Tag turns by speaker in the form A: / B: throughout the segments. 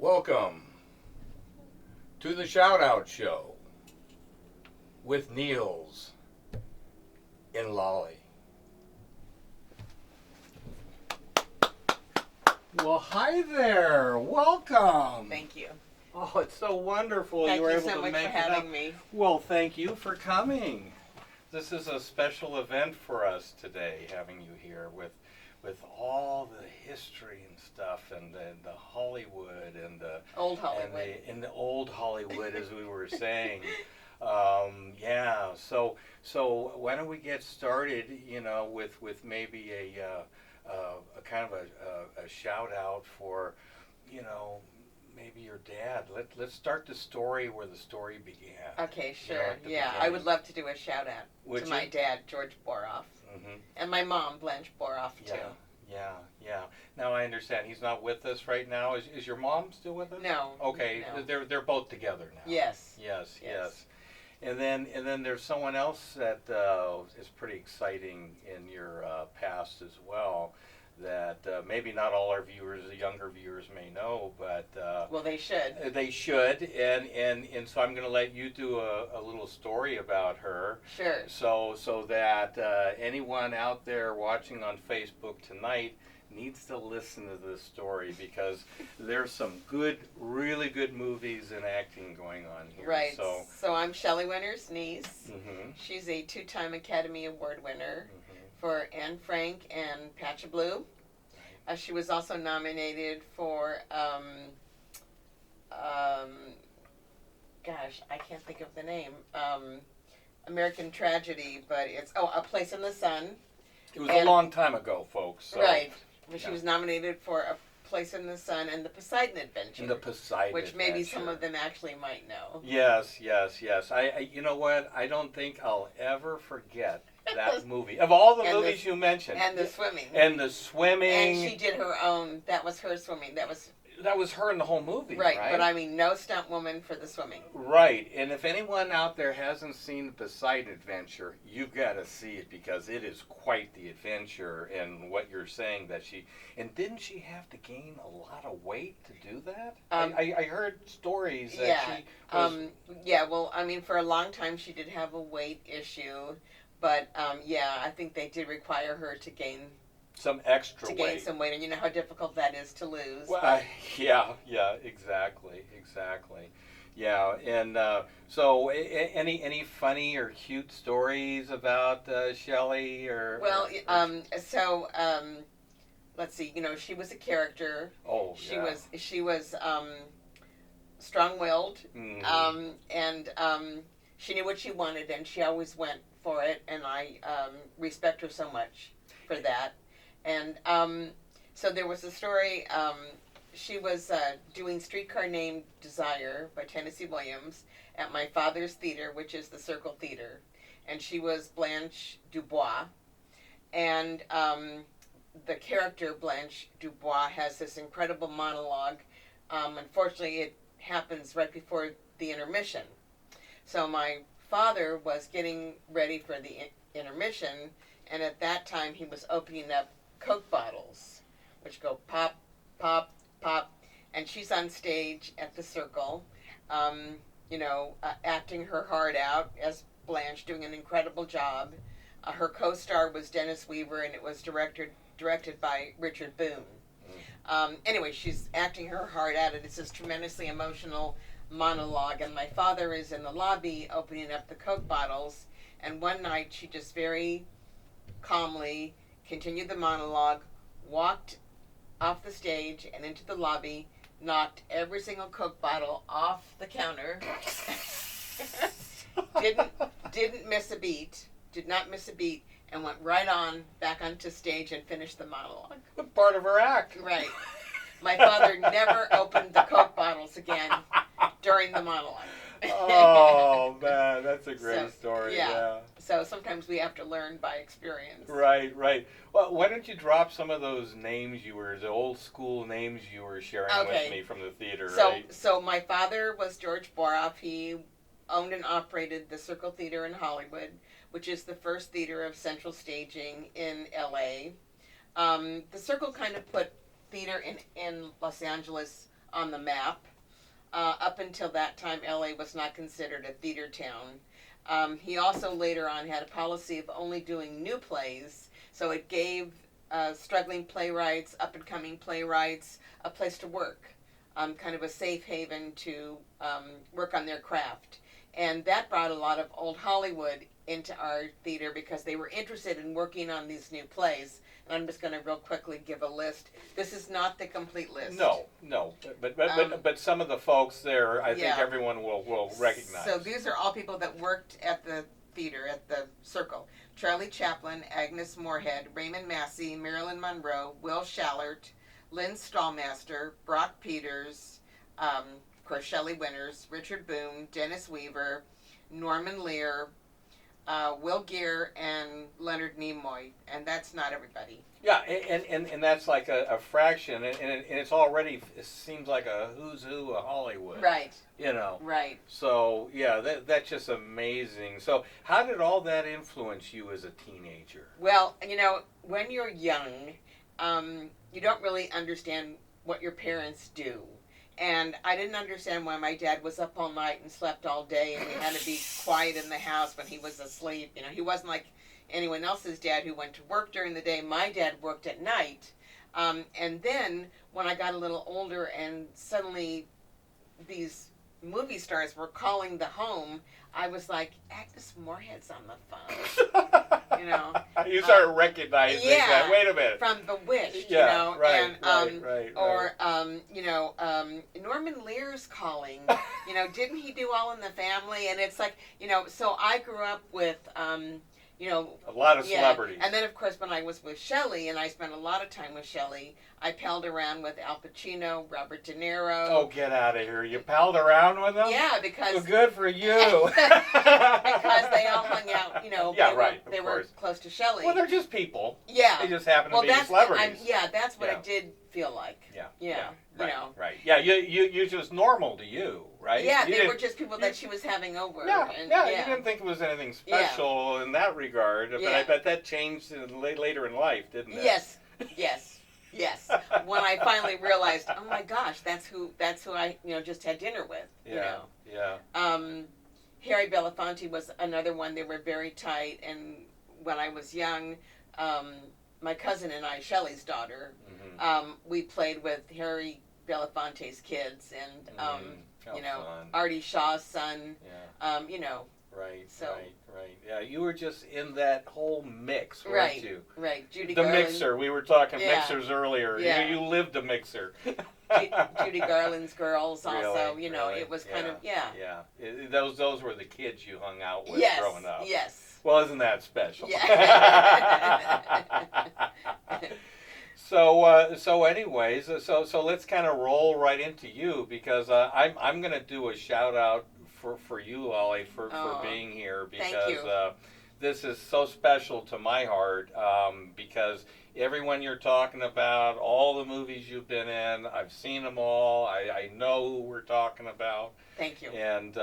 A: Welcome to the Shout Out Show with Niels in Lolly. Well, hi there. Welcome.
B: Thank you.
A: Oh, it's so wonderful
B: Thank
A: you were
B: you
A: able
B: so
A: to
B: much
A: make
B: for
A: it
B: having
A: up.
B: me.
A: Well, thank you for coming. This is a special event for us today, having you here with all the history and stuff, and the Hollywood and the
B: Old Hollywood.
A: and the old Hollywood, as we were saying. Yeah. So why don't we get started? You know, with maybe a kind of a shout out for, you know, maybe your dad. Let's start the story where the story began.
B: Okay,
A: You know,
B: sure.
A: at the
B: Yeah, I
A: beginning.
B: would love to do a shout out
A: Would
B: to
A: you?
B: my dad, George Boroff,
A: Mm-hmm.
B: and my mom, Blanche Boroff, too.
A: Yeah. Now I understand he's not with us right now. Is your mom still with us?
B: No.
A: Okay,
B: No.
A: they're both together now.
B: Yes.
A: Yes. And then there's someone else that is pretty exciting in your past as well. That maybe not all our viewers, the younger viewers, may know, but
B: Well, they should.
A: they should. And so I'm going to let you do a little story about her.
B: Sure.
A: So that anyone out there watching on Facebook tonight needs to listen to this story, because there's some really good movies and acting going on here.
B: Right.
A: So
B: I'm Shelley Winters' niece.
A: mhm,
B: She's a 2-time Academy Award winner
A: mhm.
B: for Anne Frank and Patch of Blue. She was also nominated for, gosh, I can't think of the name, American Tragedy, but it's, A Place in the Sun.
A: It was a long time ago, folks. So.
B: Right. But she
A: yeah.
B: was nominated for A Place in the Sun and the Poseidon Adventure.
A: In the Poseidon
B: which maybe
A: Adventure.
B: some of them actually might know.
A: Yes. I you know what? I don't think I'll ever forget that movie. Of all the
B: And
A: movies you mentioned.
B: And the swimming.
A: And the swimming.
B: And she did her own, that was her swimming.
A: That was her in the whole movie,
B: right?
A: right?
B: But I mean, no stunt woman for the swimming.
A: Right. And if anyone out there hasn't seen the Poseidon Adventure, you've got to see it, because it is quite the adventure. And what you're saying that didn't she have to gain a lot of weight to do that? I heard stories that she was...
B: well, I mean, for a long time she did have a weight issue, but I think they did require her to gain
A: some extra weight.
B: Gain some weight, and you know how difficult that is to lose.
A: Well, yeah, exactly. Yeah, and so any funny or cute stories about Shelley or?
B: Well, let's see. You know, she was a character.
A: Oh, yeah.
B: She was strong-willed,
A: mm-hmm.
B: And she knew what she wanted, and she always went for it. And I respect her so much for that. And so there was a story, she was doing Streetcar Named Desire by Tennessee Williams at my father's theater, which is the Circle Theater. And she was Blanche Dubois. And the character Blanche Dubois has this incredible monologue. Unfortunately, it happens right before the intermission. So my father was getting ready for the intermission, and at that time he was opening up Coke bottles, which go pop, pop, pop, and she's on stage at the Circle, acting her heart out as Blanche, doing an incredible job. Her co-star was Dennis Weaver, and it was directed by Richard Boone. Anyway, she's acting her heart out, and it's this tremendously emotional monologue, and my father is in the lobby opening up the Coke bottles, and one night she just very calmly continued the monologue, walked off the stage and into the lobby, knocked every single Coke bottle off the counter, didn't miss a beat, did not miss a beat, and went right on back onto stage and finished the monologue.
A: What part of her act?
B: Right. My father never opened the Coke bottles again during the monologue.
A: Oh, man, that's a great story. Yeah.
B: So sometimes we have to learn by experience.
A: Right. Well, why don't you drop some of those names the old school names you were sharing with me from the theater, right?
B: So my father was George Boroff. He owned and operated the Circle Theater in Hollywood, which is the first theater of central staging in L.A. The Circle kind of put theater in Los Angeles on the map. Up until that time, LA was not considered a theater town. He also later on had a policy of only doing new plays, so it gave struggling playwrights, up-and-coming playwrights, a place to work, kind of a safe haven to work on their craft. And that brought a lot of old Hollywood into our theater because they were interested in working on these new plays. And I'm just going to real quickly give a list. This is not the complete list.
A: No, but some of the folks there, I think everyone will recognize.
B: So these are all people that worked at the theater, at the Circle. Charlie Chaplin, Agnes Moorehead, Raymond Massey, Marilyn Monroe, Will Shallert, Lynn Stallmaster, Brock Peters, of course Shelley Winters, Richard Boone, Dennis Weaver, Norman Lear, Will Gere, and Leonard Nimoy, and that's not everybody.
A: Yeah, and that's like a fraction, and it's already, it seems like a who's who of Hollywood.
B: Right.
A: You know.
B: Right.
A: So, yeah, that's just amazing. So, how did all that influence you as a teenager?
B: Well, you know, when you're young, you don't really understand what your parents do. And I didn't understand why my dad was up all night and slept all day, and we had to be quiet in the house when he was asleep. You know, he wasn't like anyone else's dad who went to work during the day. My dad worked at night. And then when I got a little older and suddenly these movie stars were calling the home, I was like, Agnes Moorehead's on the phone. You know.
A: You started recognizing that. Wait a minute.
B: From Bewitched,
A: yeah,
B: you know.
A: Right,
B: and,
A: right.
B: Or, you know, Norman Lear's calling. You know, didn't he do All in the Family? And it's like, you know, so I grew up with, you know.
A: A lot of celebrities.
B: And then, of course, when I was with Shelley, and I spent a lot of time with Shelley, I palled around with Al Pacino, Robert De Niro.
A: Oh, get out of here. You palled around with them?
B: Yeah, because...
A: Well, good for you.
B: because they all hung out, you know. They were close to Shelley.
A: Well, they're just people.
B: Yeah.
A: They just happen to be celebrities.
B: That's what it did feel like.
A: Yeah.
B: You know.
A: Right. Yeah, you're just normal to you, right?
B: Yeah, they were just people that she was having over.
A: Yeah, you didn't think it was anything special in that regard, but I bet that changed later in life, didn't it?
B: Yes. When I finally realized, oh my gosh, that's who I just had dinner with.
A: Yeah.
B: Harry Belafonte was another one. They were very tight, and when I was young, my cousin and I, Shelley's daughter, we played with Harry Belafonte's kids, and
A: fun.
B: Artie Shaw's son.
A: Yeah. Right. Yeah, you were just in that whole mix, weren't
B: right,
A: you?
B: Right. Judy
A: the
B: Garland.
A: mixer. We were talking mixers earlier.
B: Yeah.
A: You lived a mixer.
B: Judy Garland's girls also.
A: Really?
B: It was kind of
A: Yeah. Those were the kids you hung out with growing up.
B: Yes.
A: Well, isn't that special?
B: Yeah.
A: So anyways, so let's kind of roll right into you, because I'm going to do a shout out for you, Ollie, for being here, because this is so special to my heart, because everyone you're talking about, all the movies you've been in, I've seen them all. I know who we're talking about.
B: Thank you.
A: And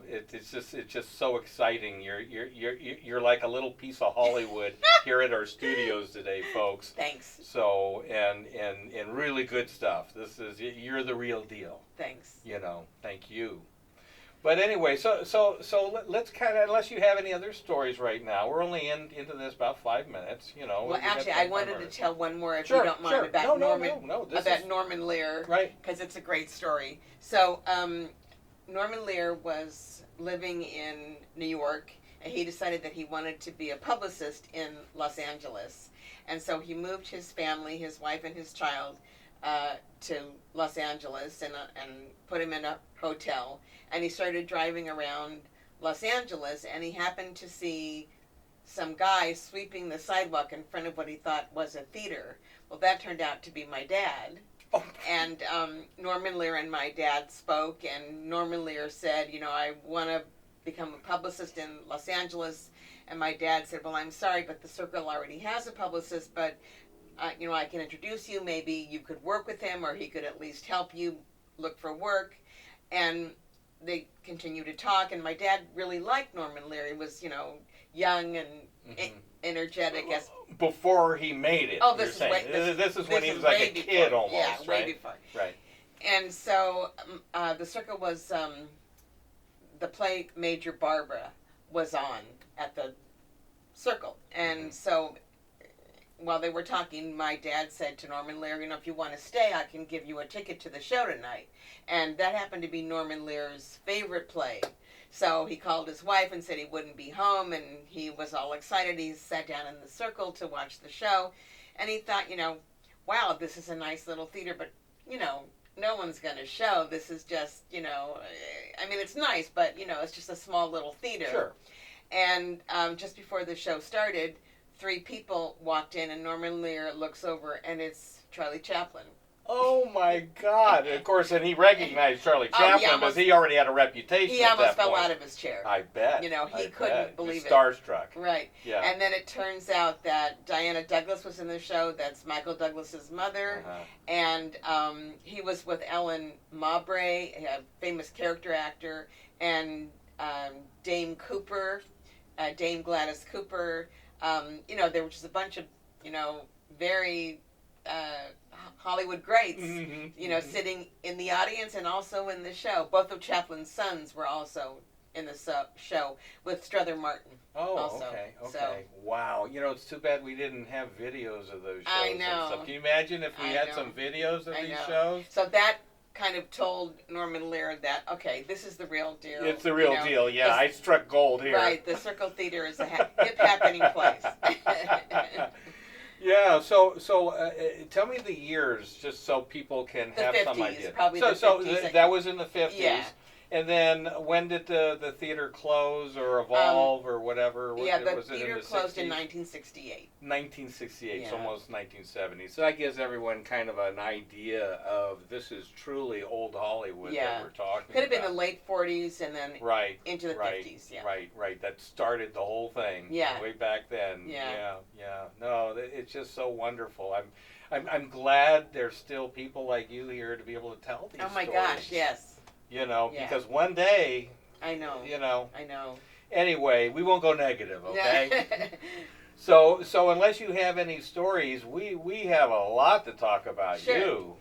A: it's just so exciting. You're like a little piece of Hollywood here at our studios today, folks.
B: Thanks.
A: So and really good stuff. You're the real deal.
B: Thanks.
A: Thank you. But anyway, so let's kind of, unless you have any other stories right now, we're only into this about 5 minutes.
B: Well, actually, I wanted to tell one more, if you don't mind,
A: about
B: about Norman Lear,
A: right?
B: Because it's a great story. So Norman Lear was living in New York, and he decided that he wanted to be a publicist in Los Angeles, and so he moved his family, his wife and his child, to Los Angeles, and put him in a hotel. And he started driving around Los Angeles, and he happened to see some guy sweeping the sidewalk in front of what he thought was a theater. Well, that turned out to be my dad.
A: Oh.
B: And Norman Lear and my dad spoke, and Norman Lear said, I want to become a publicist in Los Angeles. And my dad said, well, I'm sorry, but the Circle already has a publicist, but I can introduce you. Maybe you could work with him, or he could at least help you look for work. And they continued to talk, and my dad really liked Norman Lear. He was, young and energetic.
A: Before he made it.
B: Oh, this is
A: when he was like a kid almost.
B: Yeah, way
A: right?
B: before.
A: Right.
B: And so the circle was the play Major Barbara was on at the circle, and so while they were talking, my dad said to Norman Lear, if you want to stay, I can give you a ticket to the show tonight. And that happened to be Norman Lear's favorite play. So he called his wife and said he wouldn't be home, and he was all excited. He sat down in the circle to watch the show, and he thought, wow, this is a nice little theater, but, no one's going to show. This is just, it's nice, but, it's just a small little theater.
A: Sure.
B: And just before the show started, 3 people walked in, and Norman Lear looks over, and it's Charlie Chaplin.
A: Oh my God! Of course, and he recognized Charlie Chaplin because he already had a reputation.
B: He almost fell out of his chair.
A: I bet.
B: He couldn't believe it.
A: Starstruck.
B: Right.
A: Yeah.
B: And then it turns out that Diana Douglas was in the show. That's Michael Douglas's mother, and he was with Ellen Mowbray, a famous character actor, and Dame Cooper, Dame Gladys Cooper. There was just a bunch of, very Hollywood greats, sitting in the audience and also in the show. Both of Chaplin's sons were also in the show with Strother Martin.
A: Oh,
B: also.
A: Okay.
B: So,
A: wow. It's too bad we didn't have videos of those shows.
B: I know.
A: And stuff. Can you imagine if we had some videos of these shows?
B: So that kind of told Norman Lear that, okay, this is the real deal.
A: It's the real deal, yeah. I struck gold here.
B: Right, the Circle Theater is a hip happening place.
A: Yeah, so tell me the years, just so people can have some idea.
B: Probably the 50s.
A: So that was in the 50s.
B: Yeah.
A: And then when did the theater close or evolve or whatever?
B: Yeah, the
A: was
B: theater
A: it in the
B: closed
A: 60s?
B: in 1968.
A: 1968,
B: Yeah.
A: so almost 1970. So that gives everyone kind of an idea of this is truly old Hollywood that we're talking about.
B: Could have been the late 40s and then into the 50s. Yeah.
A: Right. That started the whole thing.
B: Yeah.
A: Way back then.
B: Yeah.
A: No, it's just so wonderful. I'm glad there's still people like you here to be able to tell these stories.
B: Oh my gosh, yes.
A: Because one day.
B: I know. I know.
A: Anyway, we won't go negative, okay? So unless you have any stories, we have a lot to talk about you.